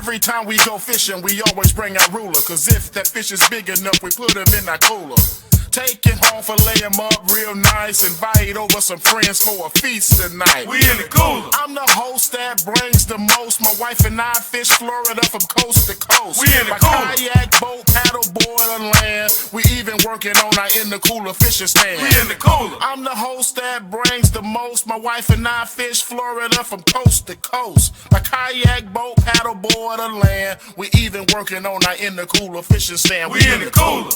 Every time we go fishing, we always bring our ruler. Cause if that fish is big enough, we put him in our cooler. Take it home, fillet him up real nice. Invite over some friends for a feast tonight. We in the cooler. I'm the host that brings the most. My wife and I fish Florida from coast to coast. We in the My cooler. kayak, boat, paddle, board, or land. We even working on our in the cooler fishing stand. We in the cooler. I'm the host that brings the most. My wife and I fish Florida from coast to coast. My kayak, boat, paddle, board, or land. We even working on our in the cooler fishing stand. We in the cooler.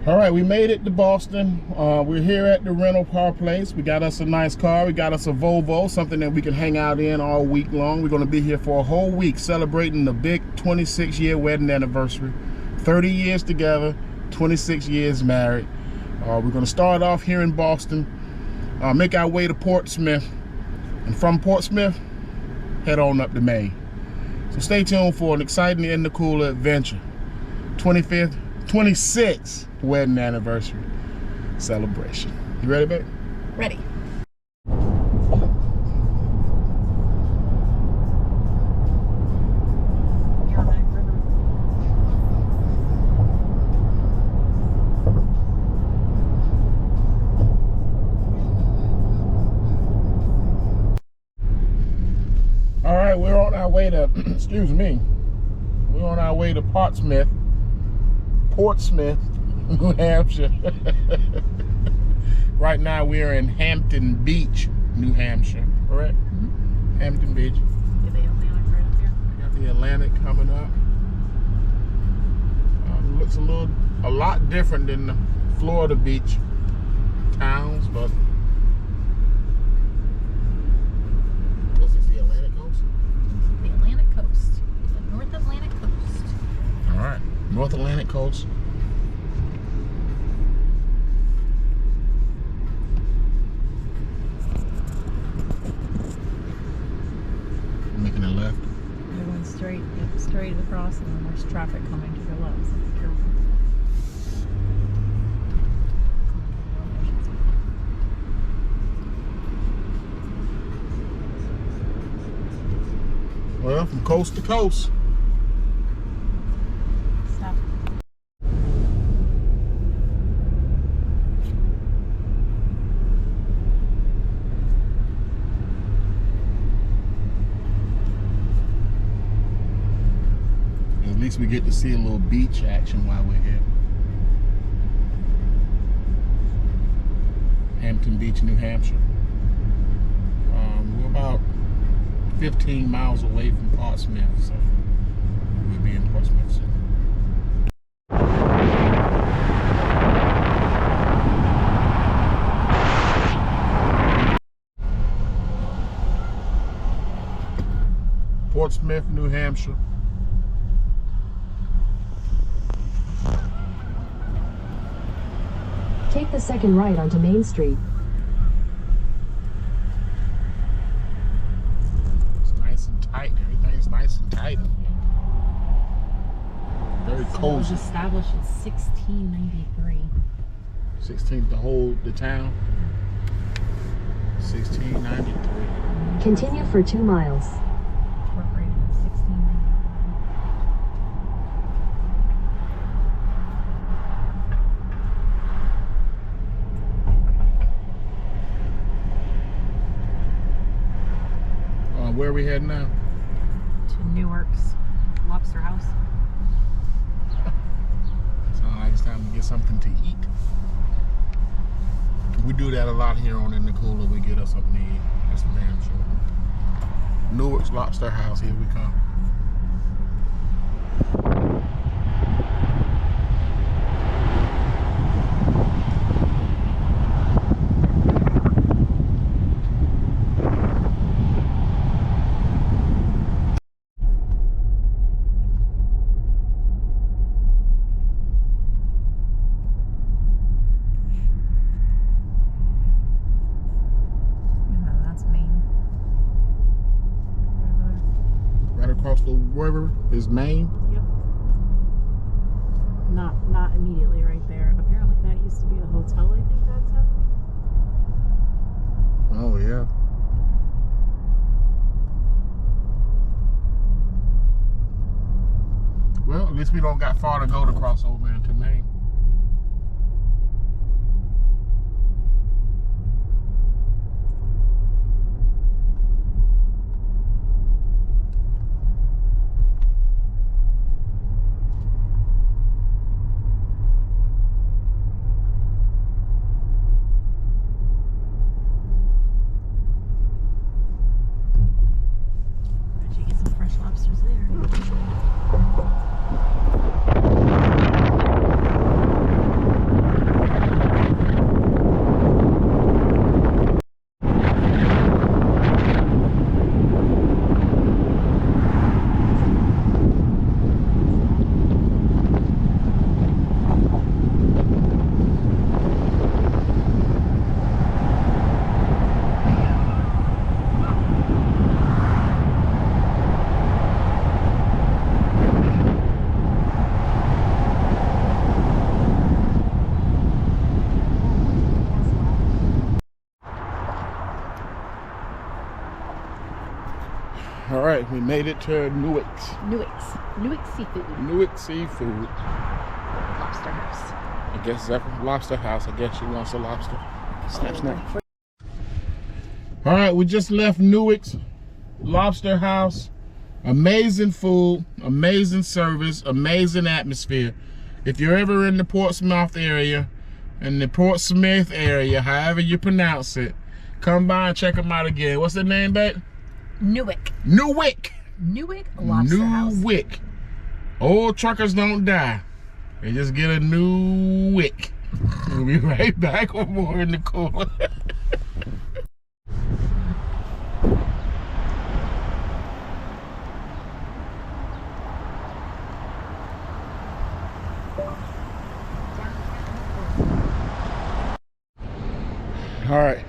All right, we made it to Boston. We're here at the rental car place. We got us a nice car. We got us a Volvo, something that we can hang out in all week long. We're gonna be here for a whole week celebrating the big 26-year wedding anniversary. 30 years together, 26 years married. We're gonna start off here in Boston, make our way to Portsmouth, and from Portsmouth, head on up to Maine. So stay tuned for an exciting in the cooler adventure. 26th wedding anniversary celebration. You ready, babe? Ready. All right, we're on our way to, excuse me, we're on our way to Portsmouth, New Hampshire. Right now we're in Hampton Beach, New Hampshire, correct? Mm-hmm. Hampton Beach. Get the Atlantic right up here. We got the Atlantic coming up. Looks a lot different than the Florida beach towns, but this is the Atlantic coast? The Atlantic coast. The North Atlantic coast. All right, North Atlantic coast. Making a left. You're going straight, yep, straight across, and then there's traffic coming to your left, so be careful. Well, from coast to coast. Stop. At least we get to see a little beach action while we're here. Hampton Beach, New Hampshire. We're about 15 miles away from Portsmouth, so we'll be in Portsmouth soon. Portsmouth, New Hampshire. Take the second right onto Main Street. It's nice and tight. Everything's nice and tight. Very So it was cozy. established in 1693. 16th to hold the town. 1693. Continue for 2 miles. Incorporated in 16. Where are we heading now? To Newark's Lobster House. Sounds like it's time to get something to eat. We do that a lot here on In the Cooler. We get us something to eat. That's for damn sure. Newark's Lobster House, here we come. Across the river is Maine. Yep. Not immediately right there. Apparently that used to be a hotel, I think that's it. Oh yeah. Well, at least we don't got far to go to cross over into Maine. Lobsters there. All right, we made it to Newark's. Newark Seafood. Newark Seafood. Lobster House. I guess that's a lobster house. I guess she wants a lobster. Snap, snap. All right, we just left Newark's Lobster House. Amazing food, amazing service, amazing atmosphere. If you're ever in the Portsmouth area, however you pronounce it, come by and check them out again. What's the name, babe? Newark. Newark. Newark Lobster House. Newark. Old truckers don't die. They just get a new wick. We'll be right back with more In the Cooler. All right.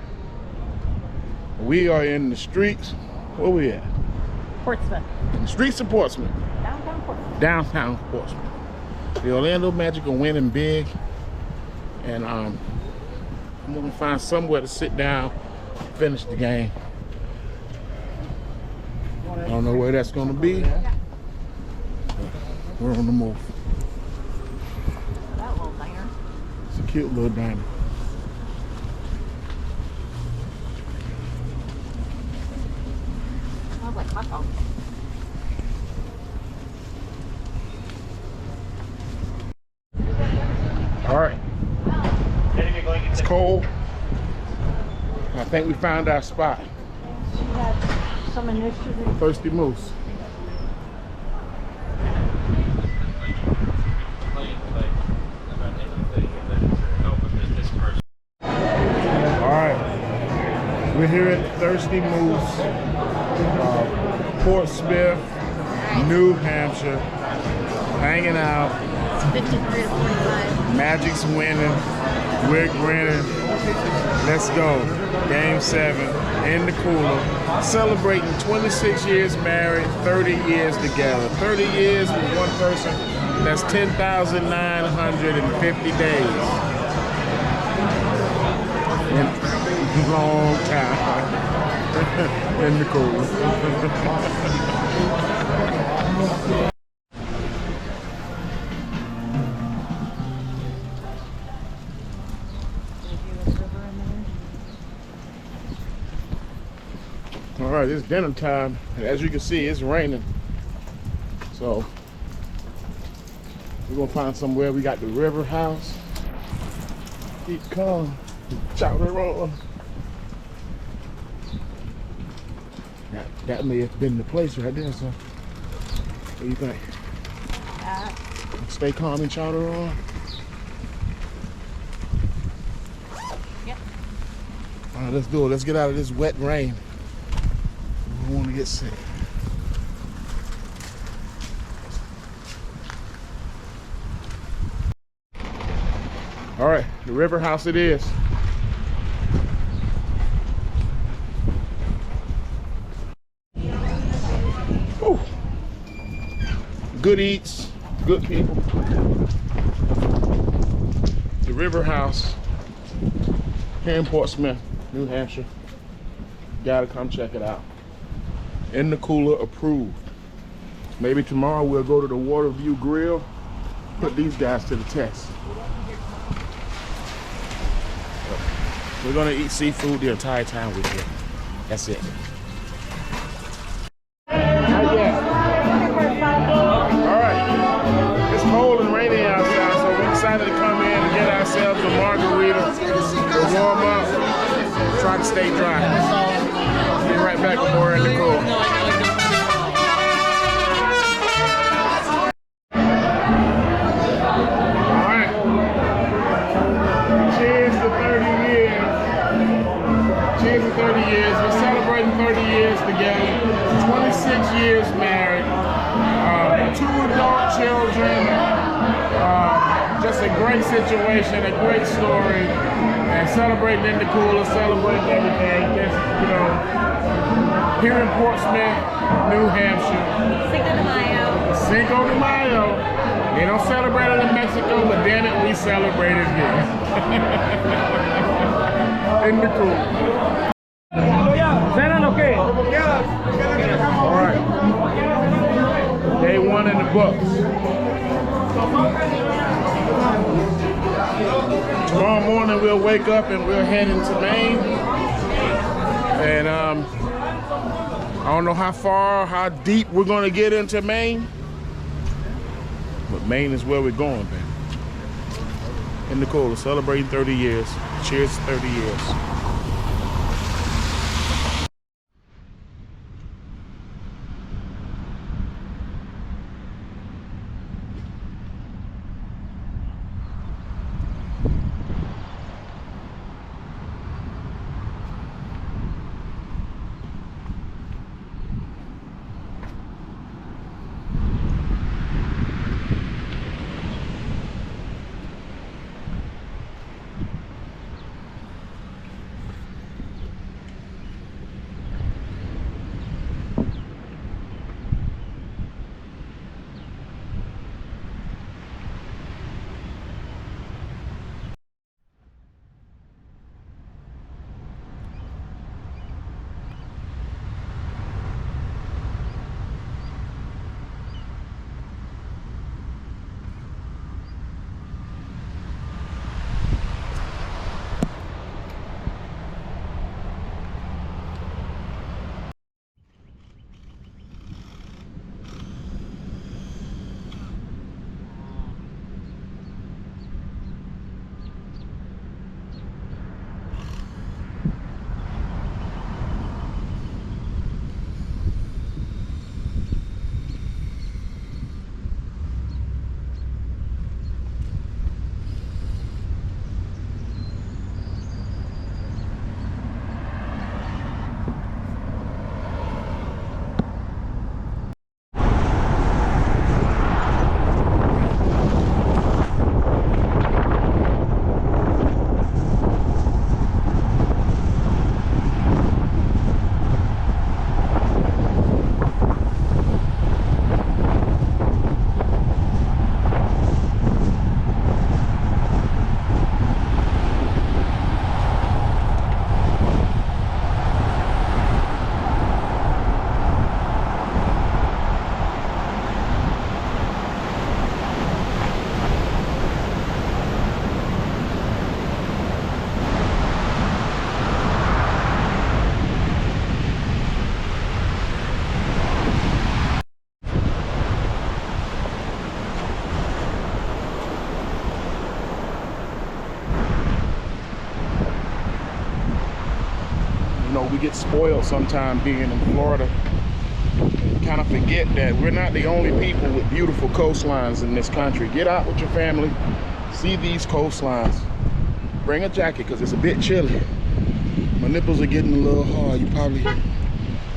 We are in the streets. Where we at? Portsmouth. In the streets of Portsmouth. Downtown Portsmouth. Downtown Portsmouth. The Orlando Magic are winning big. And I'm gonna find somewhere to sit down, finish the game. I don't know where that's gonna be. We're on the move. That little diner. It's a cute little diner. Smells like hot dogs. All right. It's cold. I think we found our spot. She had some initiative. Thirsty Moose. Alright, we're here at Thirsty Moose, Portsmouth, New Hampshire, hanging out. It's 53 to 45. Magic's winning, we're grinning. Let's go. Game 7, In the Cooler. Celebrating 26 years married, 30 years together. 30 years with one person, that's 10,950 days. long time in the cooler. All right, it's dinner time. As you can see, it's raining. So we're gonna find somewhere. We got the river house. Keep calm. Chowder on. That may have been the place right there, so what do you think? Stay calm and chowder on. Yep. All right, let's do it. Let's get out of this wet rain. We don't want to get sick. All right, the river house it is. Ooh. Good eats, good people. The river house here in Portsmouth, New Hampshire. Gotta come check it out. In the cooler approved. Maybe tomorrow we'll go to the Waterview Grill, put these guys to the test. We're gonna eat seafood the entire time we're here. That's it. Alright. It's cold and rainy outside, so we decided to come in and get ourselves a margarita to warm up, try to stay dry. Be right back with more in the cool. Alright. Cheers to 30 years. Cheers to 30 years. We're celebrating 30 years together. 26 years married. 2 adult children. Just a great situation, a great story. And celebrating in the cooler, celebrating everything. Just, you know, here in Portsmouth, New Hampshire. Cinco de Mayo. Cinco de Mayo. They don't celebrate it in Mexico, but damn it, we celebrate it here. In the cool. All right. Day 1 in the books. Tomorrow morning we'll wake up and we'll head into Maine. And I don't know how far, how deep we're gonna get into Maine. But Maine is where we're going, man. In the cooler, celebrating 30 years. Cheers to 30 years. get spoiled sometime being in Florida. You kind of forget that we're not the only people with beautiful coastlines in this country. Get out with your family, see these coastlines. Bring a jacket because it's a bit chilly. My nipples are getting a little hard. You probably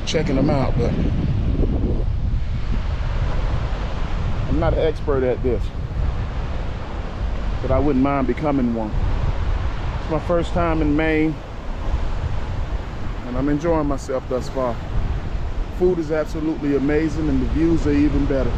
checking them out, but I'm not an expert at this, but I wouldn't mind becoming one. It's my first time in Maine, and I'm enjoying myself thus far. Food is absolutely amazing, and the views are even better.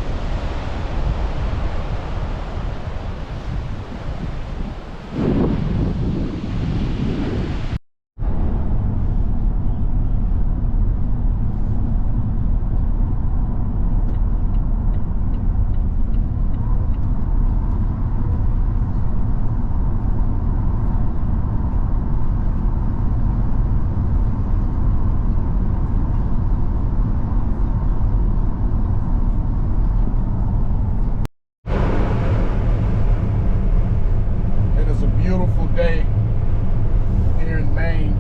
Day here in Maine.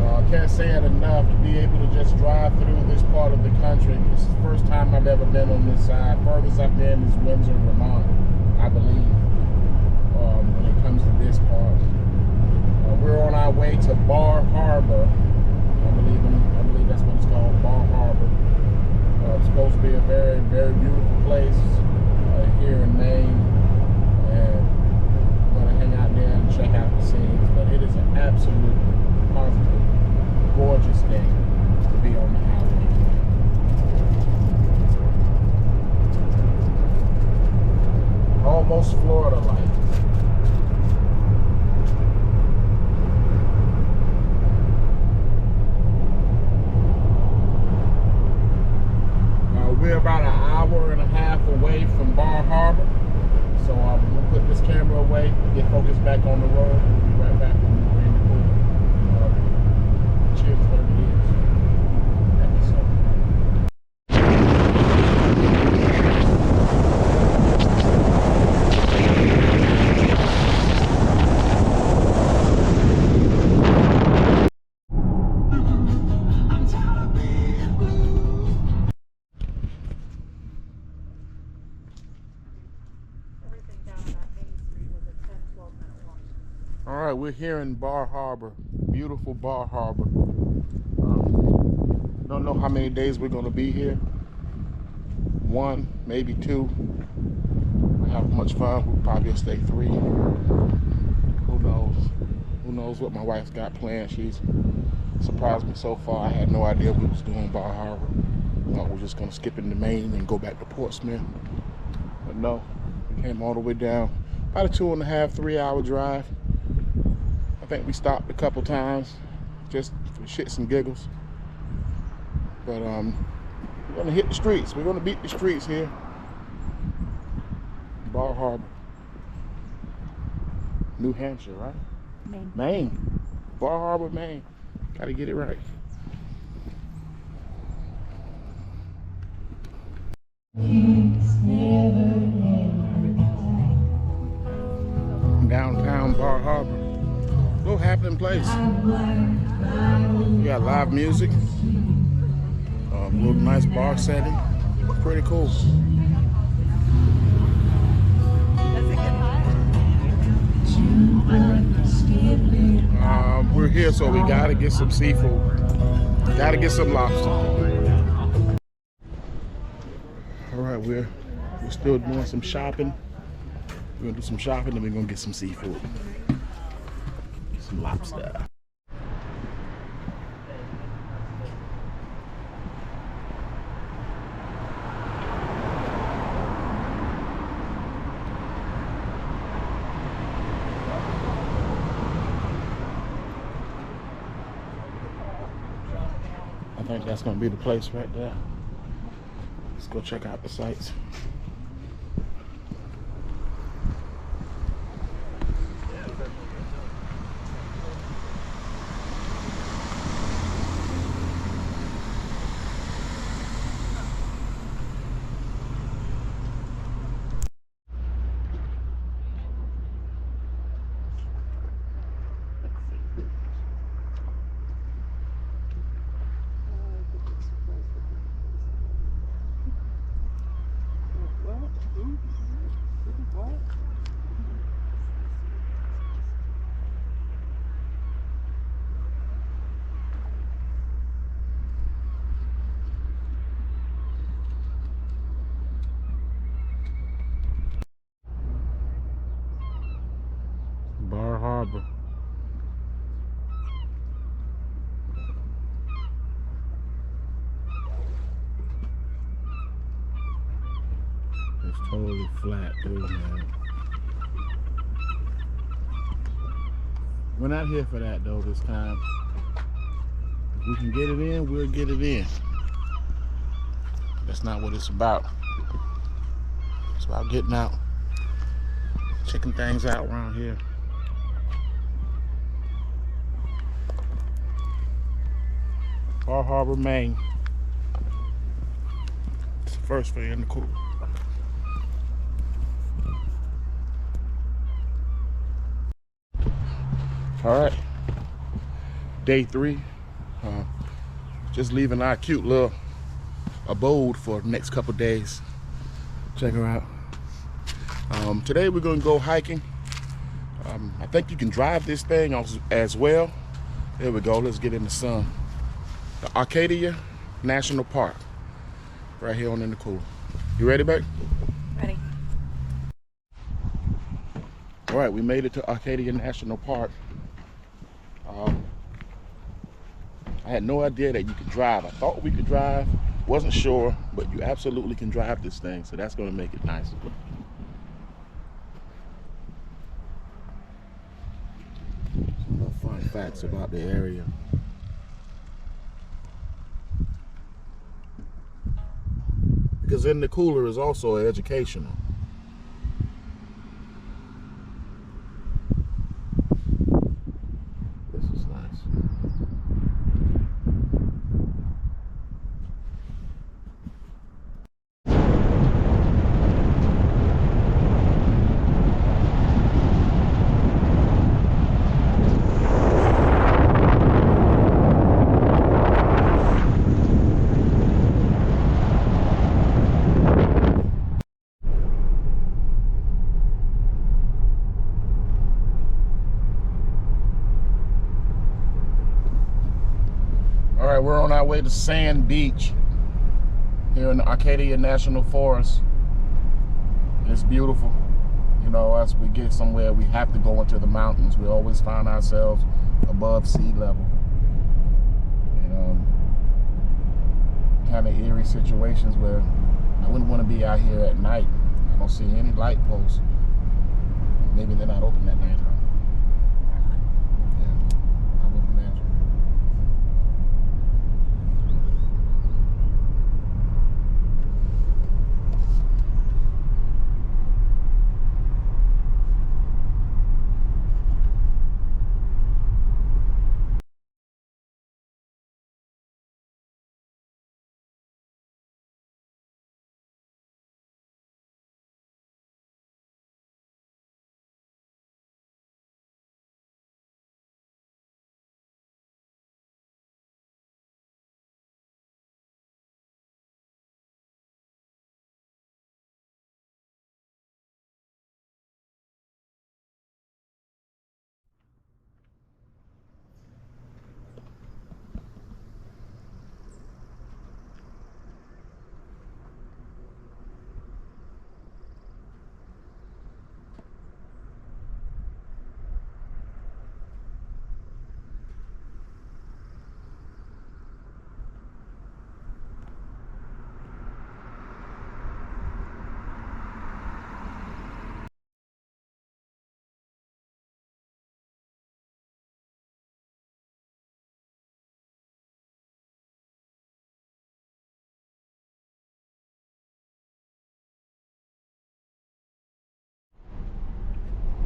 I can't say it enough to be able to just drive through this part of the country. This is the first time I've ever been on this side. Furthest I've been is Windsor, Vermont, I believe, when it comes to this part. We're on our way to Bar Harbor. I believe that's what it's called, Bar Harbor. It's supposed to be a very, very beautiful place here in Maine. And hang out there and check out the scenes, but it is an absolutely positive, gorgeous day to be on the highway. Almost Florida-like. We're about an hour and a half away from Bar Harbor. So I'm going to put this camera away, get focused back on the road. We'll be right back when we're in the pool. Cheers, 30 years. Episode. All right, we're here in Bar Harbor, beautiful Bar Harbor. Don't know how many days we're gonna be here. 1, maybe 2. We have much fun. We'll probably stay 3. Who knows? Who knows what my wife's got planned? She's surprised me so far. I had no idea we was doing Bar Harbor. Thought we were just gonna skip into Maine and go back to Portsmouth. But no, we came all the way down. About a 2.5, 3 hour drive. I think we stopped a couple times just for shits and giggles. But we're gonna hit the streets. We're gonna beat the streets here. Bar Harbor. New Hampshire, right? Maine. Maine. Bar Harbor, Maine. Gotta get it right. Downtown Bar Harbor. Little happening place. We got live music. Little nice bar setting. Pretty cool. Does it get hot? We're here, so we gotta get some seafood. Gotta get some lobster. All right, we're still doing some shopping. We're gonna do some shopping, then we're gonna get some seafood. Some lobster. I think that's gonna be the place right there. Let's go check out the sights. harbor. It's totally flat too, man. We're not here for that though this time. If we can get it in, we'll get it in. That's not what it's about. It's about getting out, checking things out around here. Harbor Maine. It's the first thing in the cooler. All right, day 3. Just leaving our cute little abode for the next couple days. Check her out. Today we're gonna go hiking. I think you can drive this thing as well. There we go, let's get in the sun. The Acadia National Park, right here on in the cooler. You ready, babe? Ready. All right, we made it to Acadia National Park. I had no idea that you could drive. I thought we could drive, wasn't sure, but you absolutely can drive this thing, so that's gonna make it nice. Some little fun facts about the area. Because in the cooler is also educational. This is nice. All right, we're on our way to Sand Beach here in the Acadia National Forest. It's beautiful. You know, as we get somewhere, we have to go into the mountains. We always find ourselves above sea level. And kind of eerie situations where I wouldn't want to be out here at night. I don't see any light posts. Maybe they're not open at night, huh? Yeah, I wouldn't imagine.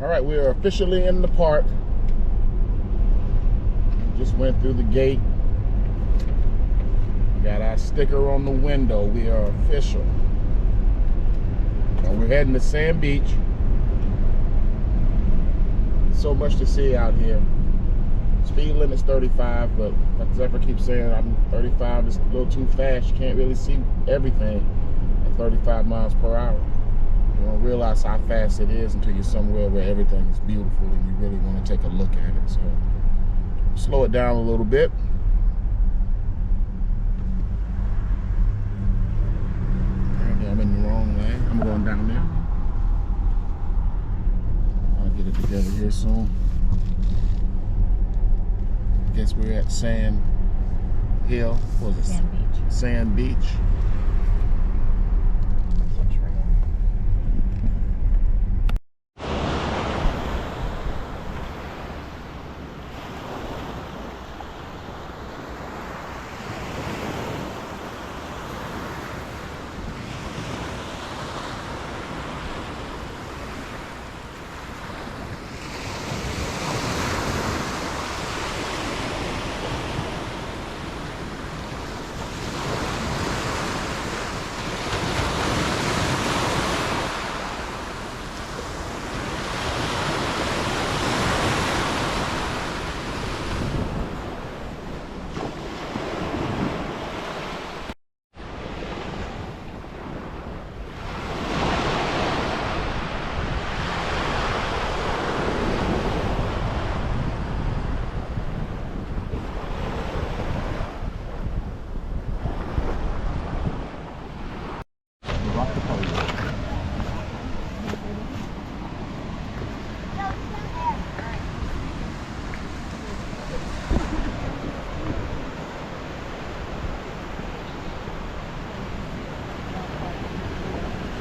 All right, we are officially in the park. Just went through the gate. We got our sticker on the window. We are official. And we're heading to Sand Beach. So much to see out here. Speed limit's 35, but like Zephyr keeps saying, 35 is a little too fast. You can't really see everything at 35 miles per hour. You don't realize how fast it is until you're somewhere where everything is beautiful and you really want to take a look at it. So slow it down a little bit. Apparently I'm in the wrong lane. I'm going down there. I'll get it together here soon. Guess we're at Sand Hill. What was it? Sand Beach. Sand Beach.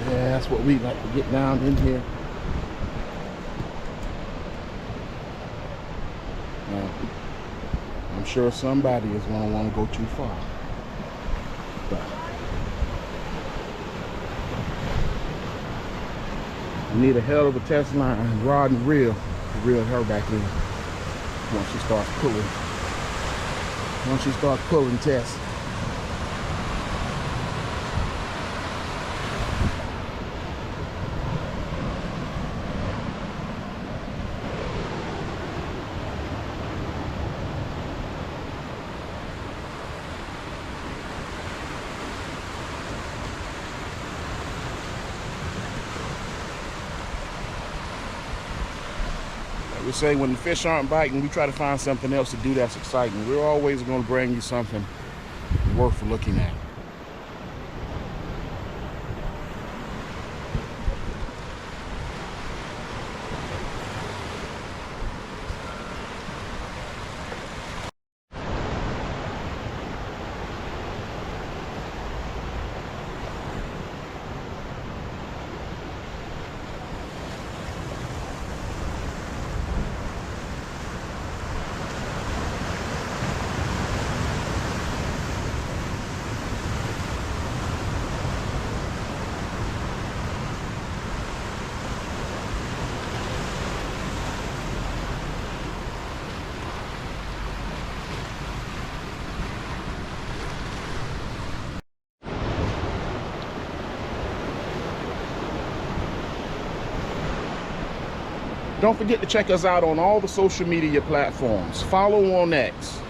Yeah, that's what we like to get down in here. Now, I'm sure somebody is going to want to go too far. But we need a hell of a test line, rod and reel, to reel her back in once she starts pulling. Once she starts pulling tests. We say when the fish aren't biting, we try to find something else to do that's exciting. We're always going to bring you something worth looking at. Don't forget to check us out on all the social media platforms. Follow on X,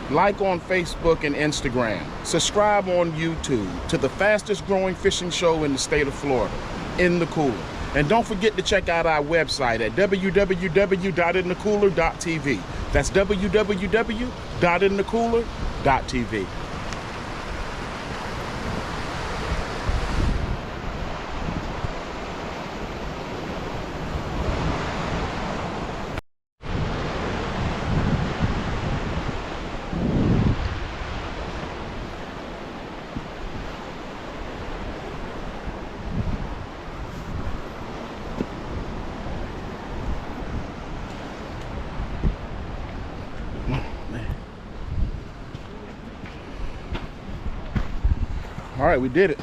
like on Facebook and Instagram, subscribe on YouTube to the fastest growing fishing show in the state of Florida, In the Cooler. And don't forget to check out our website at www.inthecooler.tv. That's www.inthecooler.tv. All right, we did it.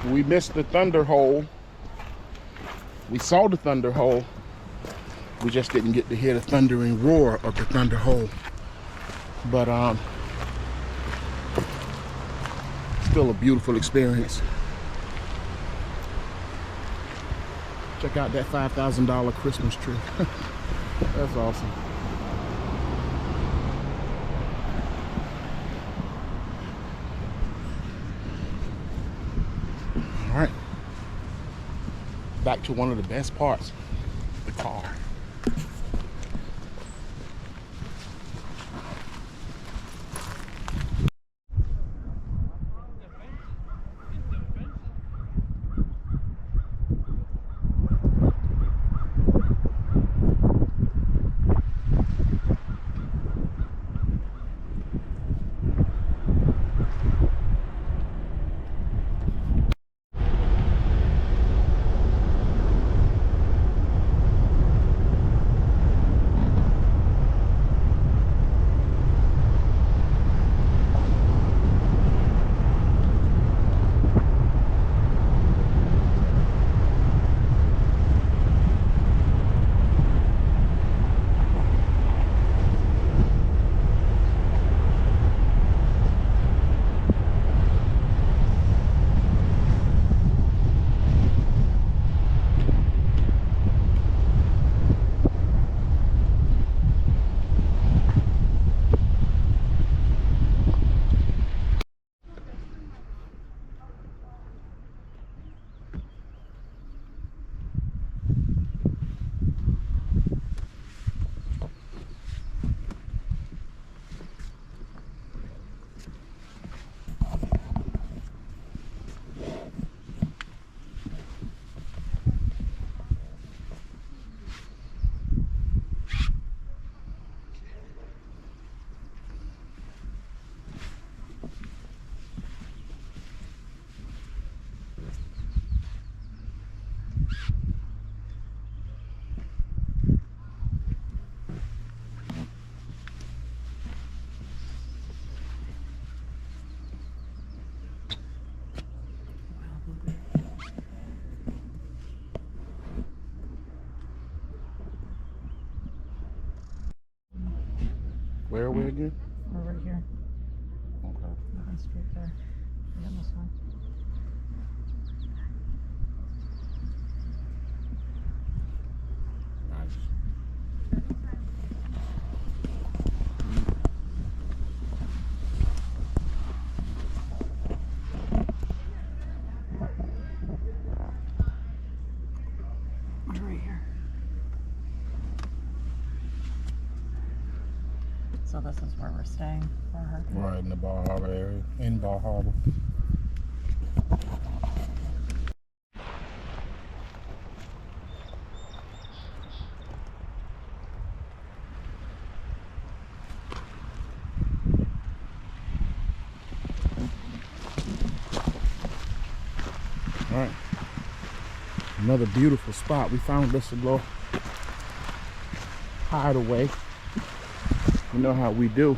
We missed the thunder hole. We saw the thunder hole. We just didn't get to hear the thundering roar of the thunder hole. But still a beautiful experience. Check out that $5,000 Christmas tree. That's awesome. All right, back to one of the best parts, the car. Where are we again? We're right here. Okay. Nothing straight there. And then this one. Nice. We're right here. So this is where we're staying. Bar Harbor. Right in the Bar Harbor area. In Bar Harbor. All right. Another beautiful spot. We found this little hideaway. You know how we do.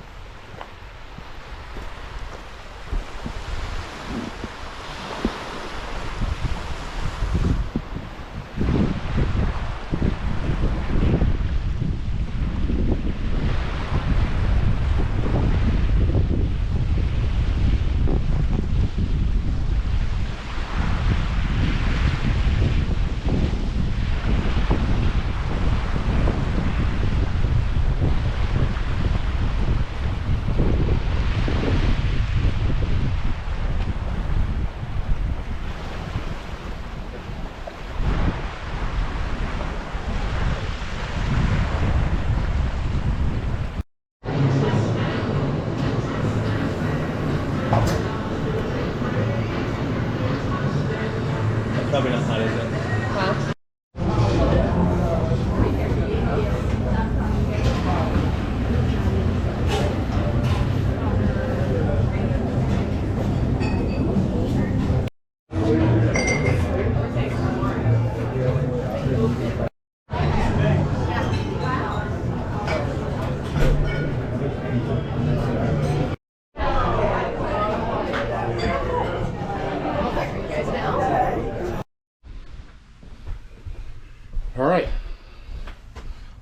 Probably not hot, is it? All right.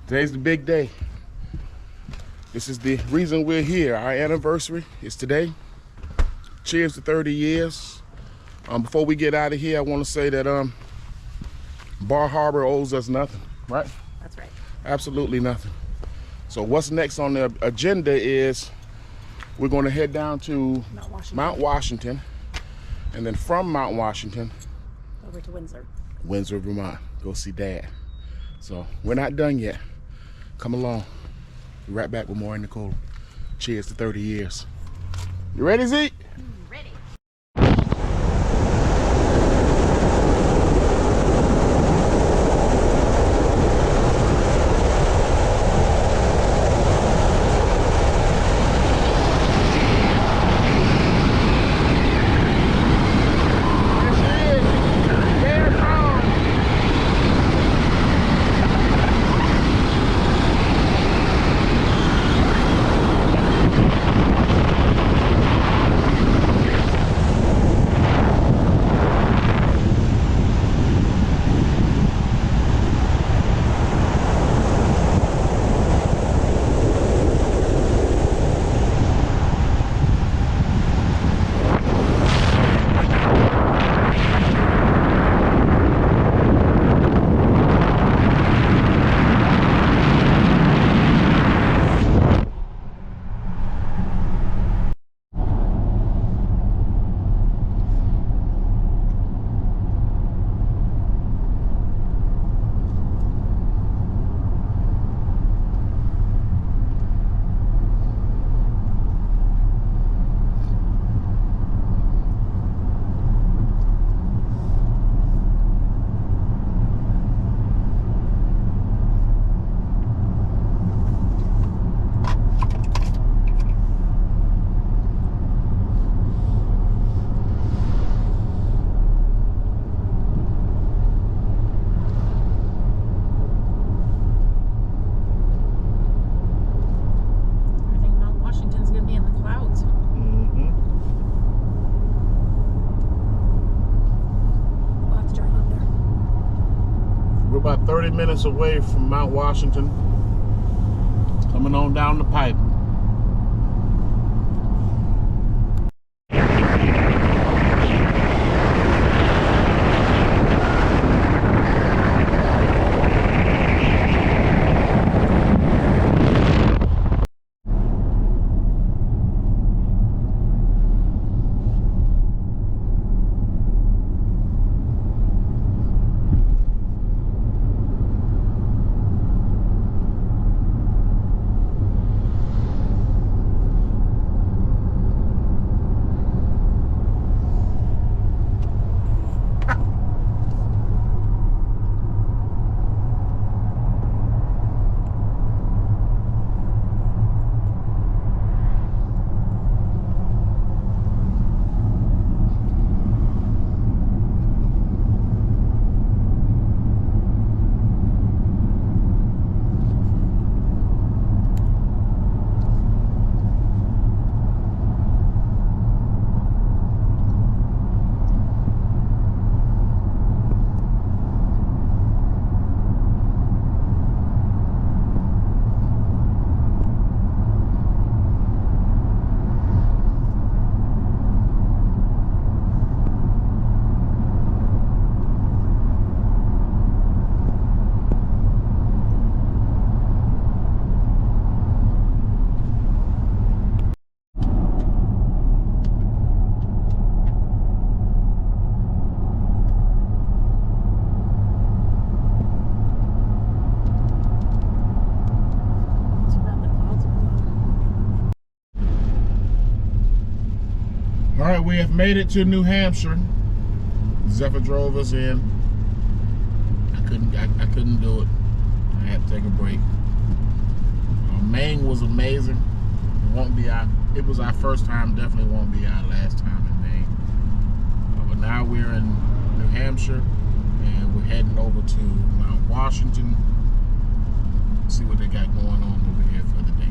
Today's the big day. This is the reason we're here. Our anniversary is today. Cheers to 30 years. Before we get out of here, I want to say that Bar Harbor owes us nothing, right? That's right. Absolutely nothing. So what's next on the agenda is we're going to head down to Mount Washington, and then from Mount Washington Over to Windsor. Windsor, Vermont. Go see Dad. So we're not done yet. Come along. Be right back with more in Nicole. Cheers to 30 years. You ready, Zeke? Ready. about 30 minutes away from Mount Washington. Coming on down the pipe. we have made it to New Hampshire. Zephyr drove us in. I couldn't do it. I had to take a break. Maine was amazing. It was our first time, definitely won't be our last time in Maine. But now we're in New Hampshire and we're heading over to Mount Washington. See what they got going on over here for the day.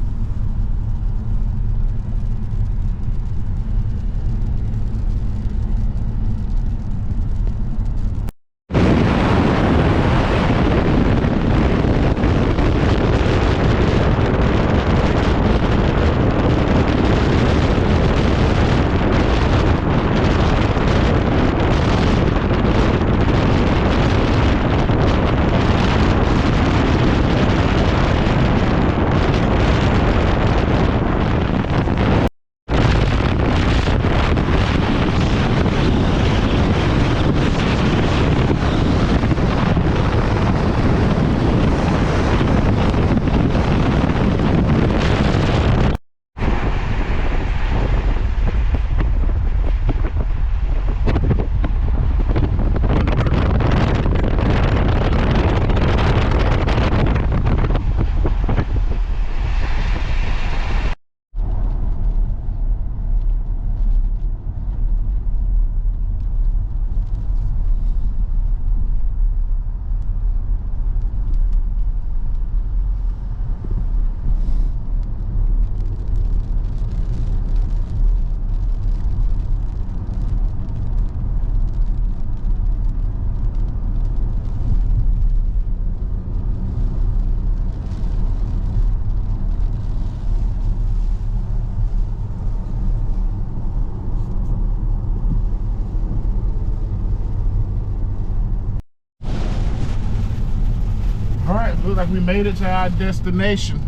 Looks like we made it to our destination.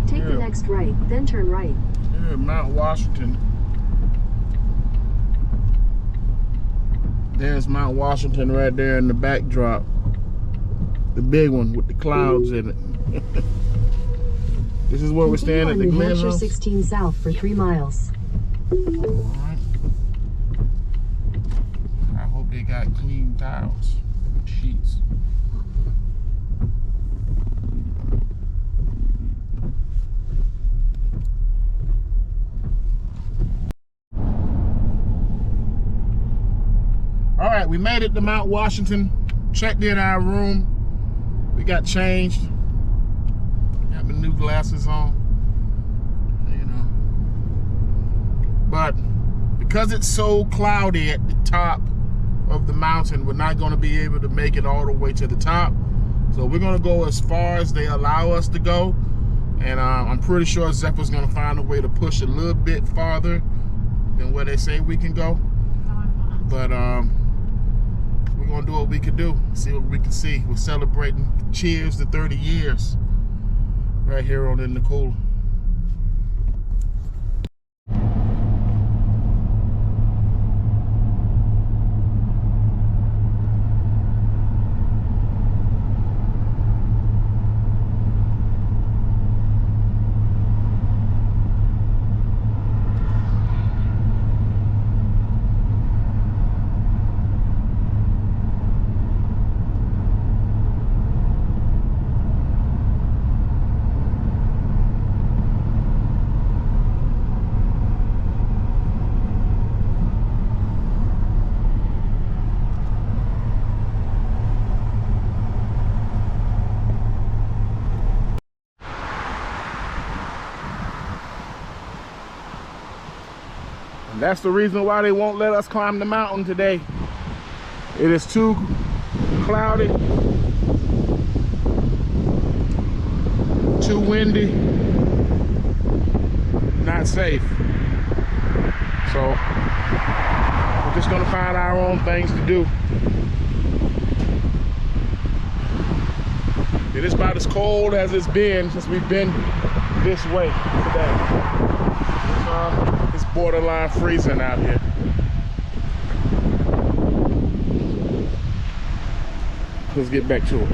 Take the next right, then turn right. Yeah, Mount Washington. There's Mount Washington right there in the backdrop. The big one with the clouds in it. This is where we're staying at the New Glen Hampshire House. 16 south for 3 miles. Alright. I hope they got clean towels, sheets. Alright, we made it to Mount Washington. Checked in our room. We got changed. Got my new glasses on. You know. But because it's so cloudy at the top of the mountain, we're not going to be able to make it all the way to the top. So we're going to go as far as they allow us to go. And I'm pretty sure Zephyr's going to find a way to push a little bit farther than where they say we can go. But we're going to do what we can do. See what we can see. We're celebrating cheers to 30 years right here on In the Cooler. And that's the reason why they won't let us climb the mountain today. It is too cloudy, too windy, not safe. So we're just gonna find our own things to do. It is about as cold as it's been since we've been this way today. It's borderline freezing out here. Let's get back to it.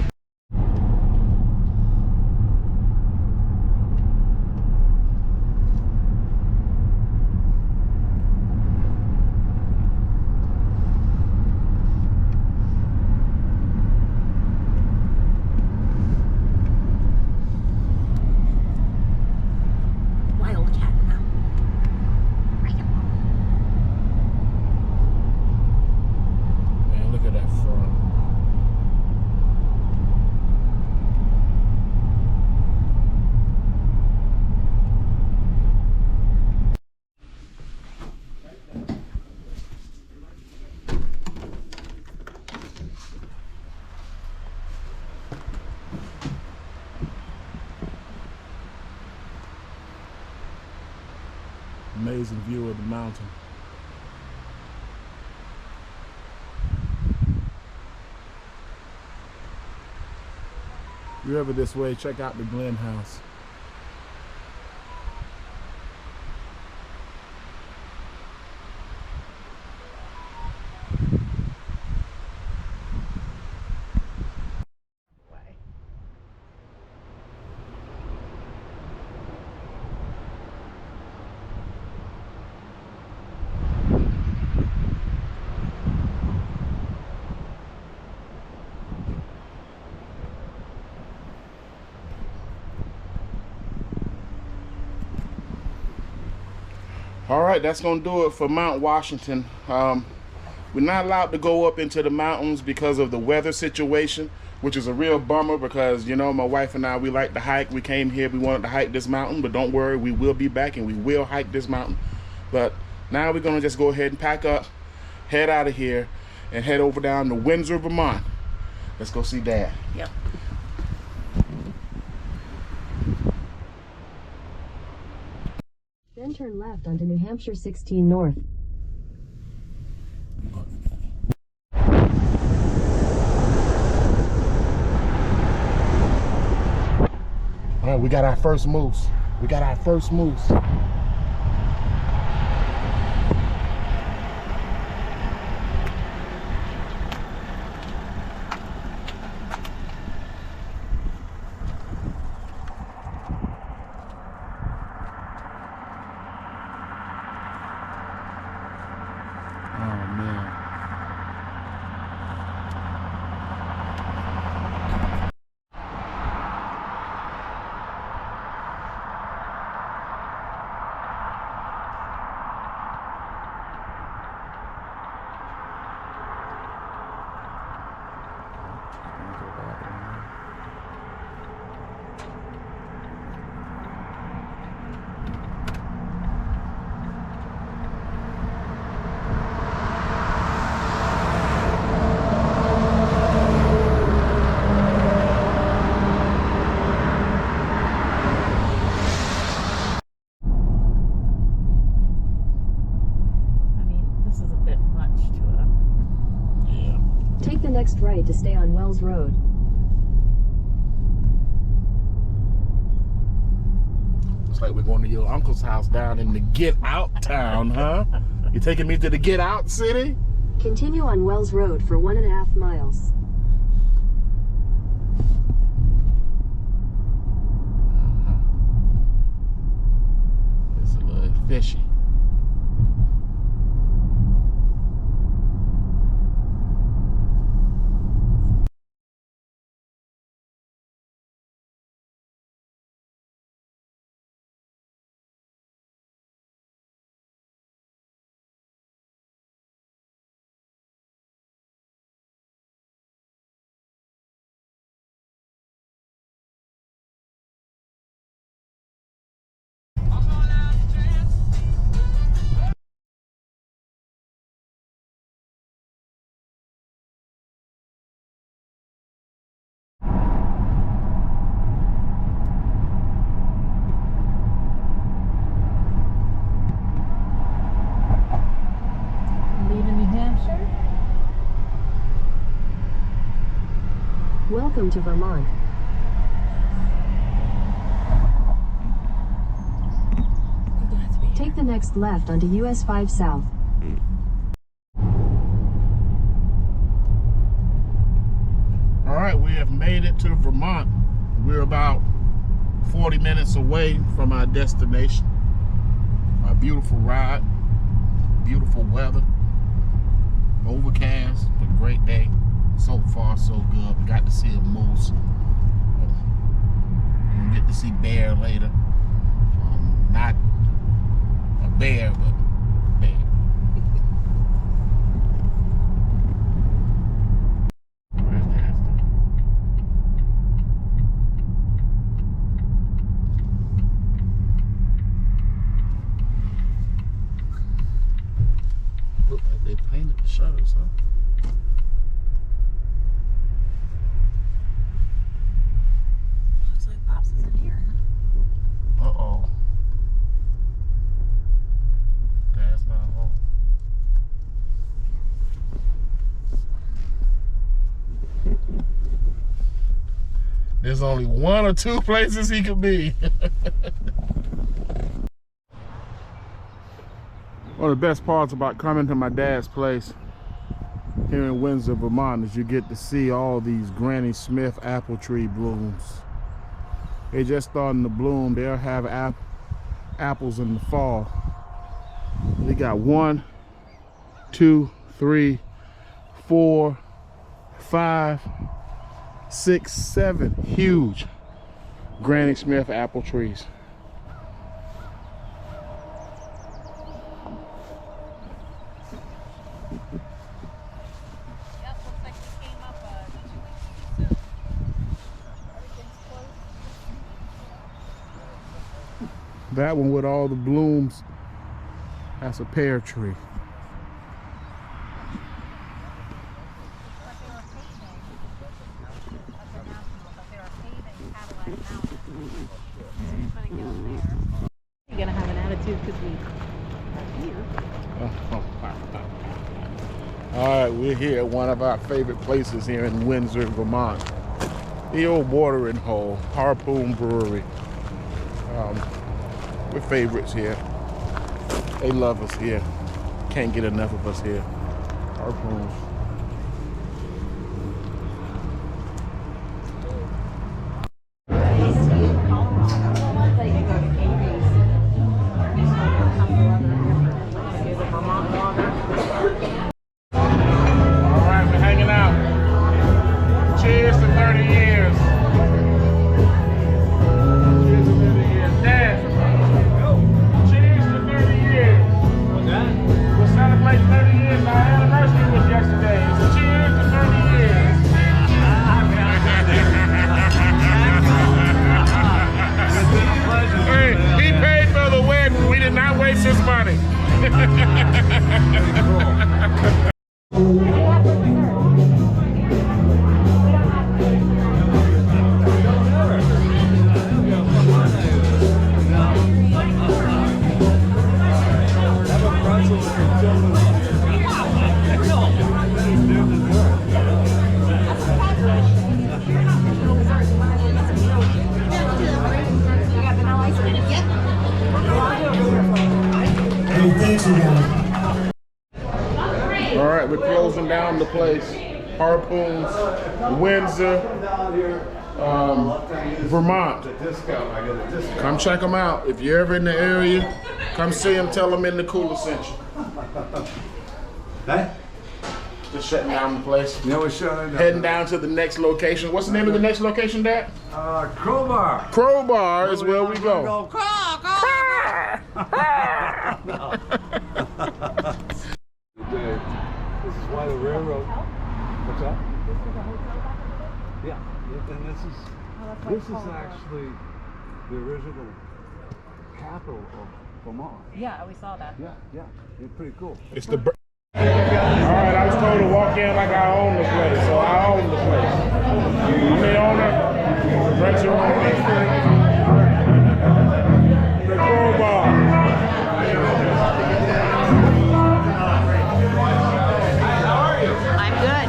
Amazing view of the mountain. If you're ever this way, check out the Glen House. All right, that's gonna do it for Mount Washington. We're not allowed to go up into the mountains because of the weather situation, which is a real bummer because, you know, my wife and I, we like to hike. We came here, we wanted to hike this mountain, but don't worry, we will be back and we will hike this mountain. But now we're gonna just go ahead and pack up, head out of here, and head over down to Windsor, Vermont. Let's go see Dad. Yep. Then turn left onto New Hampshire 16 North. All right, we got our first moose. We got our first moose. Take the next right to stay on Wells Road. Looks like we're going to your uncle's house down in the Get Out town, huh? You taking me to the Get Out city? Continue on Wells Road for 1.5 miles. It's a little fishy. Welcome to Vermont. Take the next left onto US 5 South. All right, we have made it to Vermont. We're about 40 minutes away from our destination. A beautiful ride, beautiful weather, overcast, a great day. So far, so good. We got to see a moose. We'll get to see bear later. Not a bear, but bear. Where's that? Look like they painted the shutters, huh? There's only one or two places he could be. One of the best parts about coming to my dad's place here in Windsor, Vermont, is you get to see all these Granny Smith apple tree blooms. They're just starting to bloom. They'll have apples in the fall. They got 1, 2, 3, 4, 5, 6, 7 huge Granny Smith apple trees. Yep, looks like we came up 2 weeks too soon. Everything's closed. That one with all the blooms, that's a pear tree. You're gonna have an attitude because we are here. All right, we're here at one of our favorite places here in Windsor, Vermont. The old watering hole, Harpoon Brewery. We're favorites here. They love us here. Can't get enough of us here. Harpoon. All right, we're closing down the place. Harpoons, Windsor, Vermont. Come check them out. If you're ever in the area, come see them. Tell them In the Cooler sent you. Hey? Just shutting down the place. Yeah, we're shutting down. Heading down to the next location. What's the name of the next location, Dad? Crowbar. Crowbar is where we go. This is why the railroad. What's that? Yeah, and this is actually the original capital of Vermont. Yeah, we saw that. Yeah, it's pretty cool. It's the. All right, I was told to walk in like I own the place, so I own the place. I'm the owner. Rent your own place. The Crowbar. I'm good.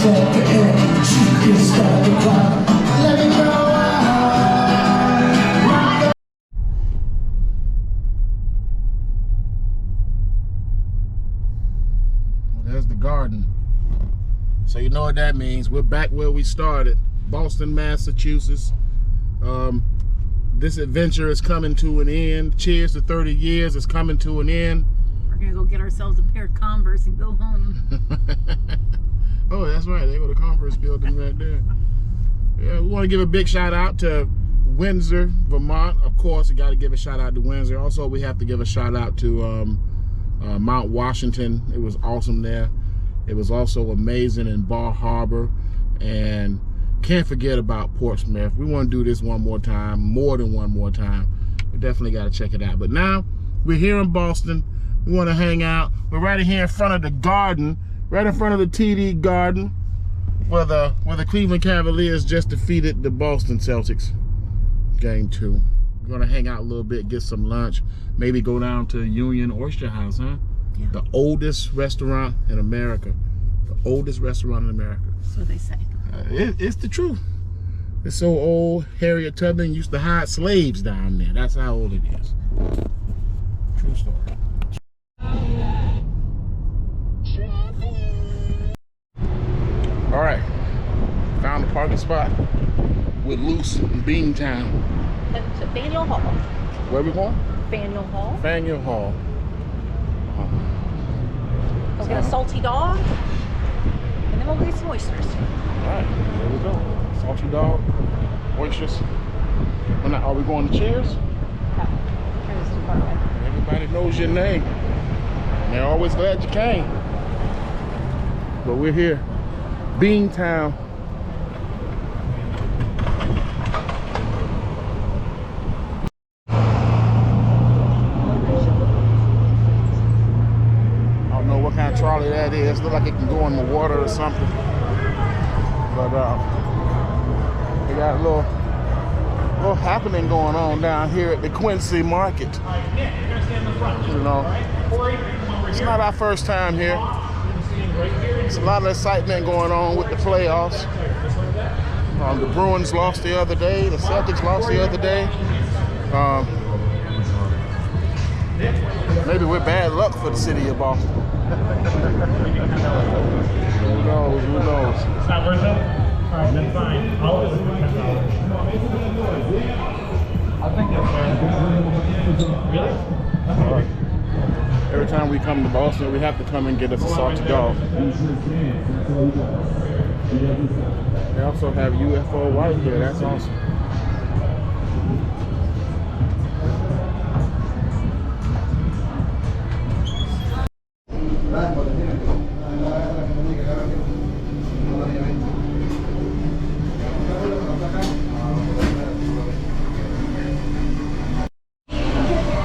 There's the garden. So you know what that means. We're back where we started, Boston, Massachusetts. This adventure is coming to an end. Cheers to 30 years is coming to an end. We're gonna go get ourselves a pair of Converse and go home. Oh, that's right. They go to the Converse building right there. Yeah, we want to give a big shout out to Windsor, Vermont. Of course, we got to give a shout out to Windsor. Also, we have to give a shout out to Mount Washington. It was awesome there. It was also amazing in Bar Harbor, and can't forget about Portsmouth. We want to do this one more time, more than one more time. We definitely got to check it out. But now we're here in Boston. We want to hang out. We're right here in front of the garden, right in front of the TD Garden, where the Cleveland Cavaliers just defeated the Boston Celtics. Game 2. We're gonna hang out a little bit, get some lunch, maybe go down to Union Oyster House, huh? Yeah. The oldest restaurant in America. The oldest restaurant in America. So they say. It's the truth. It's so old, Harriet Tubman used to hide slaves down there. That's how old it is. True story. All right, found a parking spot with Loose in Beantown. To Faneuil Hall. Where we going? Faneuil Hall. Faneuil Hall. We'll get a salty dog, and then we'll get some oysters. All right, there we go. Salty dog, oysters. Are we going to Cheers? No, turn this too far away. Everybody knows your name. They're always glad you came. But we're here, Beantown. I don't know what kind of trolley that is. Look like it can go in the water or something. But they got a little happening going on down here at the Quincy Market. You know, it's not our first time here. There's a lot of excitement going on with the playoffs. The Bruins lost the other day. The Celtics lost the other day. Maybe we're bad luck for the city of Boston. Who knows? Who knows? It's not worth it? All right, that's fine. All of it is $10. I think that's fair. Really? All right. Every time we come to Boston, we have to come and get us a salty dog. They also have UFO white here. That's awesome.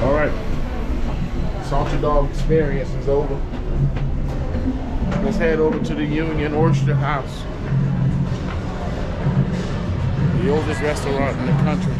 All right. Salty dog experience is over. Let's head over to the Union Oyster House, the oldest restaurant in the country.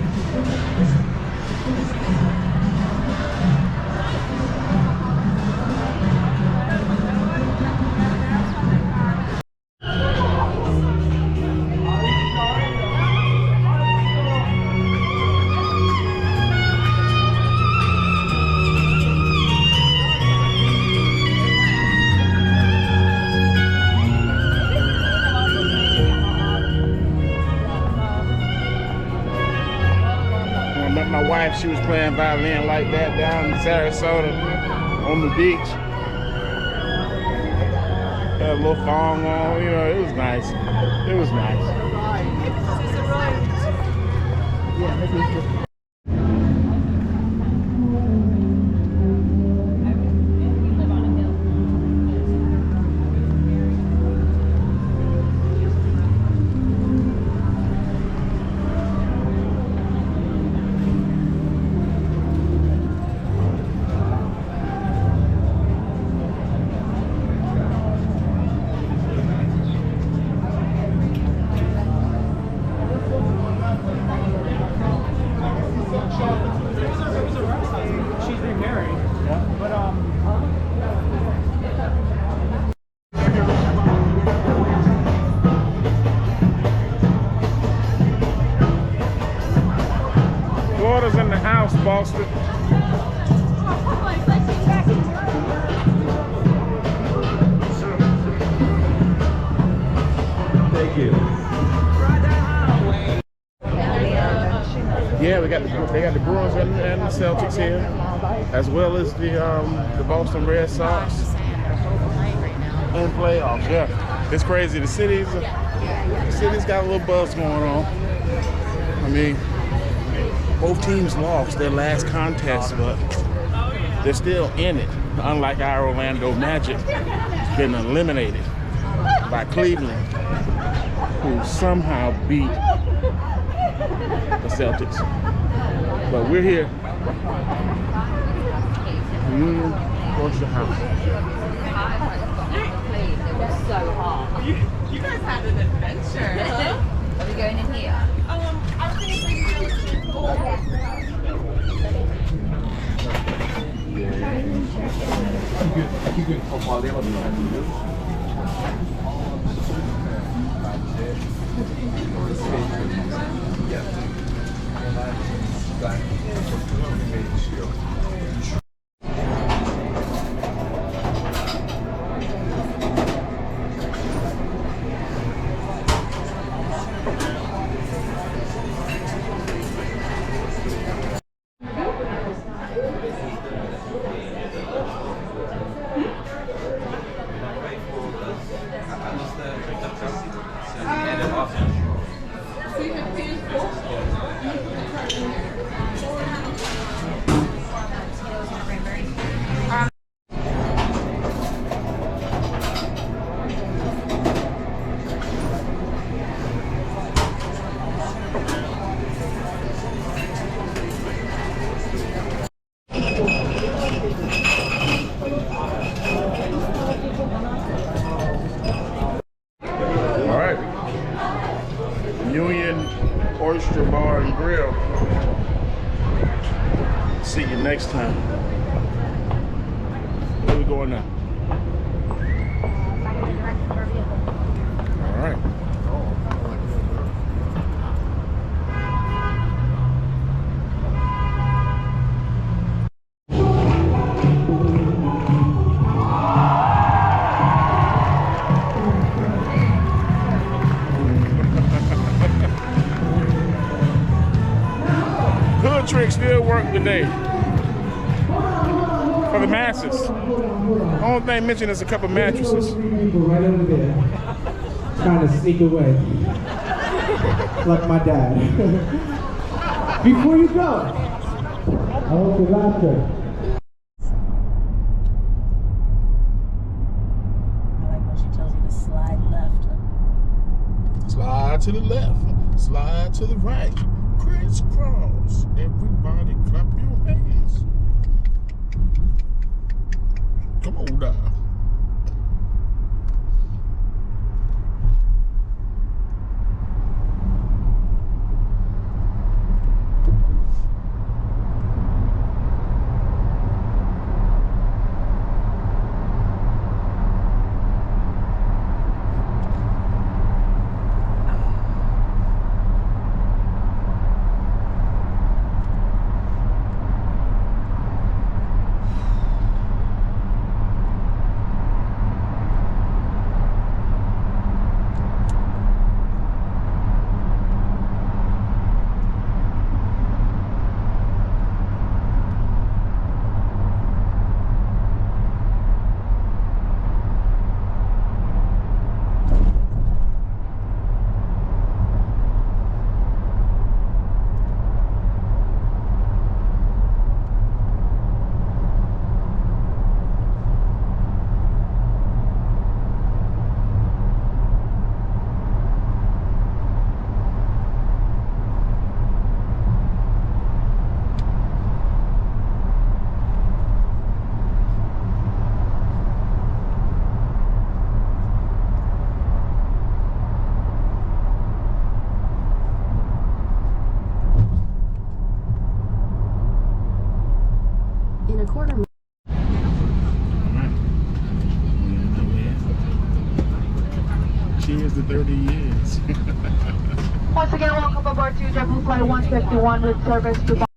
My wife, she was playing violin like that down in Sarasota on the beach. Had a little thong on, you know, it was nice. It was nice. house, Boston. Thank you. Yeah, they got the Bruins and the Celtics here, as well as the Boston Red Sox and playoffs. Yeah, it's crazy. The city's got a little buzz going on. I mean, both teams lost their last contest, but they're still in it. Unlike our Orlando Magic, been eliminated by Cleveland, who somehow beat the Celtics. But we're here. Towards the house. It was so hot. You guys had an adventure. Are we going in here? I was going to bring you Oyster Bar and Grill. See you next time. Where we going now? All right. Trick still work today for the masses. The only thing mentioned is a couple mattresses. Right over there, trying to sneak away, like my dad. Before you go, I want your laughter. I like when she tells you to slide left. Slide to the left, slide to the right, crisscross. Everybody clap your hands. Come on now. In a quarter mile. Cheers to 30 years. Once again, welcome aboard to JetBlue Flight 151 with service to